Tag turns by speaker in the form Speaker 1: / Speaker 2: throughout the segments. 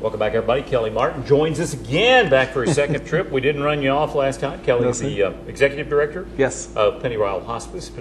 Speaker 1: Welcome back, everybody. Kelly Martin joins us again, back for his second trip. We didn't run you off last time. Kelly is the Executive Director of Pennyroyal Hospice,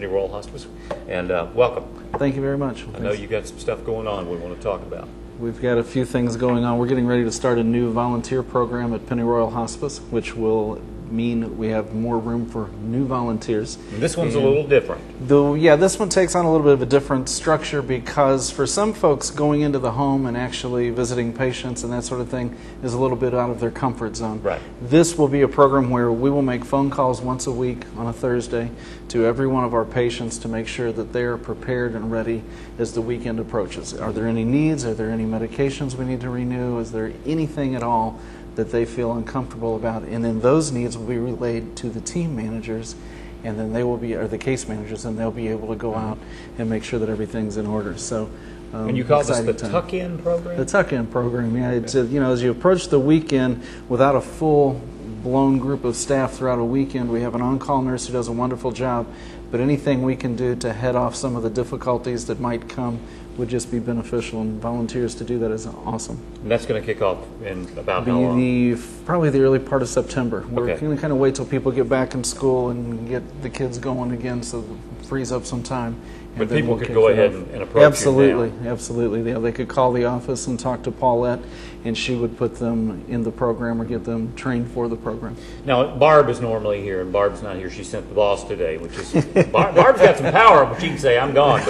Speaker 1: and welcome.
Speaker 2: Thank you very much.
Speaker 1: I know you've got some stuff going on we want to talk about.
Speaker 2: We've got a few things going on. We're getting ready to start a new volunteer program at Pennyroyal Hospice, which will mean we have more room for new volunteers.
Speaker 1: And this one's a little different.
Speaker 2: This one takes on a little bit of a different structure because for some folks, going into the home and actually visiting patients and that sort of thing is a little bit out of their comfort zone.
Speaker 1: Right.
Speaker 2: This will be a program where we will make phone calls once a week on a Thursday to every one of our patients to make sure that they are prepared and ready as the weekend approaches. Are there any needs? Are there any medications we need to renew? Is there anything at all that they feel uncomfortable about? And then those needs will be relayed to the team managers, and then they will be, or the case managers, and they'll be able to go out and make sure that everything's in order. So,
Speaker 1: and you call this the tuck-in program?
Speaker 2: The tuck-in program, yeah. It's, you know, as you approach the weekend without a full-blown group of staff throughout a weekend, we have an on-call nurse who does a wonderful job, but anything we can do to head off some of the difficulties that might come would just be beneficial, and volunteers to do that is awesome.
Speaker 1: And that's going to kick off in about how long?
Speaker 2: Probably the early part of September. We're
Speaker 1: Okay.
Speaker 2: going to kind of wait till people get back in school and get the kids going again, so it frees up some time.
Speaker 1: But people could go ahead and approach
Speaker 2: Absolutely,
Speaker 1: you now.
Speaker 2: Absolutely. They could call the office and talk to Paulette, and she would put them in the program or get them trained for the program.
Speaker 1: Now, Barb is normally here, and Barb's not here. She sent the boss today, which is Barb's got some power, but she can say, I'm gone.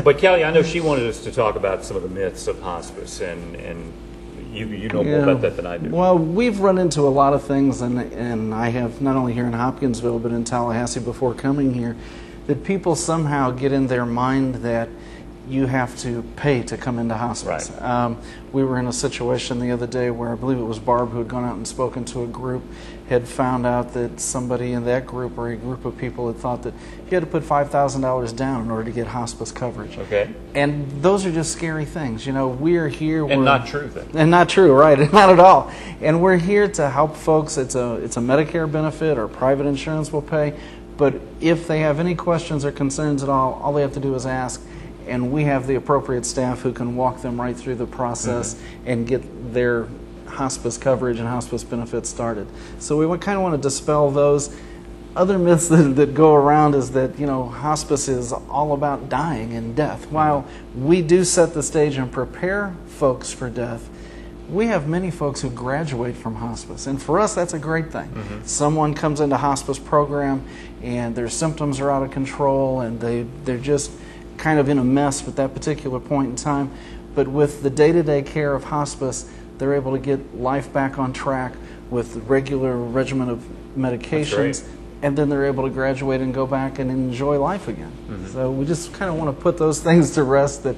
Speaker 1: But Kelly, I know she wanted us to talk about some of the myths of hospice, and you know more about that than I do.
Speaker 2: Well, we've run into a lot of things, and I have not only here in Hopkinsville, but in Tallahassee before coming here, that people somehow get in their mind that you have to pay to come into hospice.
Speaker 1: Right.
Speaker 2: We were in a situation the other day where I believe it was Barb who had gone out and spoken to a group, had found out that somebody in that group or a group of people had thought that you had to put $5,000 down in order to get hospice coverage.
Speaker 1: Okay.
Speaker 2: And those are just scary things. You know, we're here.
Speaker 1: And not true then.
Speaker 2: And not true, right. Not at all. And we're here to help folks. It's a Medicare benefit, or private insurance will pay. But if they have any questions or concerns at all they have to do is ask, and we have the appropriate staff who can walk them right through the process and get their hospice coverage and hospice benefits started. So we kind of want to dispel those. Other myths that go around is that, you know, hospice is all about dying and death. While we do set the stage and prepare folks for death, we have many folks who graduate from hospice, and for us that's a great thing. Someone comes into hospice program and their symptoms are out of control and they're just kind of in a mess at that particular point in time, but with the day-to-day care of hospice, they're able to get life back on track with regular regimen of medications, and then they're able to graduate and go back and enjoy life again. So we just kind of want to put those things to rest that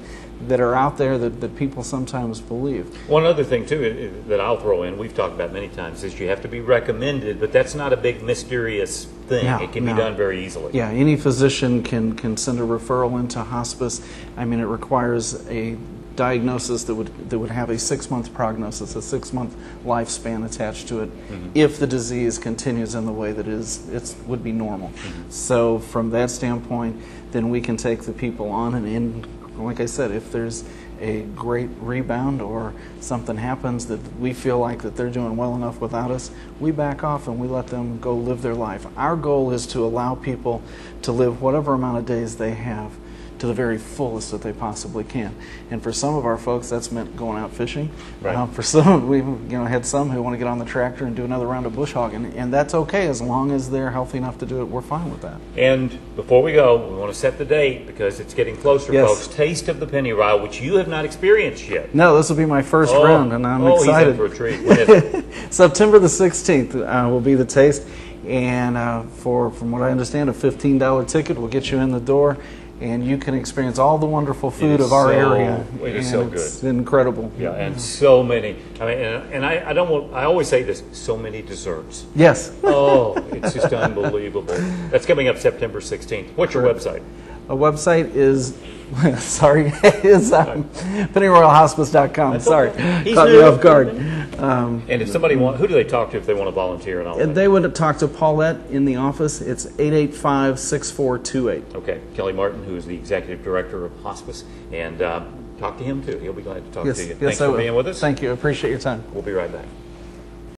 Speaker 2: are out there that people sometimes believe.
Speaker 1: One other thing, too, that I'll throw in, we've talked about many times, is you have to be recommended, but that's not a big mysterious thing. It can be done very easily.
Speaker 2: Yeah, any physician can send a referral into hospice. I mean, it requires a diagnosis that would have a 6-month prognosis, a 6-month lifespan attached to it, if the disease continues in the way that it would be normal. So from that standpoint, then we can take the people on, and like I said, if there's a great rebound or something happens that we feel like that they're doing well enough without us, we back off and we let them go live their life. Our goal is to allow people to live whatever amount of days they have to the very fullest that they possibly can. And for some of our folks, that's meant going out fishing.
Speaker 1: Right.
Speaker 2: For some, we've had some who want to get on the tractor and do another round of bush hogging, and that's okay as long as they're healthy enough to do it. We're fine with that.
Speaker 1: And before we go, we want to set the date because it's getting closer, folks. Taste of the Pennyroyal, which you have not experienced yet.
Speaker 2: No, this will be my first round, and I'm excited.
Speaker 1: He's in for a treat. When is it?
Speaker 2: September the 16th will be the taste, and from what I understand, a $15 ticket will get you in the door, and you can experience all the wonderful food of our area.
Speaker 1: It is so good.
Speaker 2: It's incredible.
Speaker 1: Yeah, and so many. I mean, and I always say this, so many desserts.
Speaker 2: Yes.
Speaker 1: Oh, it's just unbelievable. That's coming up September 16th. What's your website?
Speaker 2: Our website is, pennyroyalhospice.com. Sorry, caught me off guard.
Speaker 1: And if somebody who do they talk to if they want to volunteer and all that?
Speaker 2: They would talk to Paulette in the office. It's 885-6428.
Speaker 1: Okay, Kelly Martin, who is the Executive Director of Hospice, and talk to him too. He'll be glad to talk
Speaker 2: Yes,
Speaker 1: to you.
Speaker 2: yes,
Speaker 1: Thanks
Speaker 2: I
Speaker 1: for
Speaker 2: will.
Speaker 1: being with us.
Speaker 2: Thank you. I appreciate your time.
Speaker 1: We'll be right back.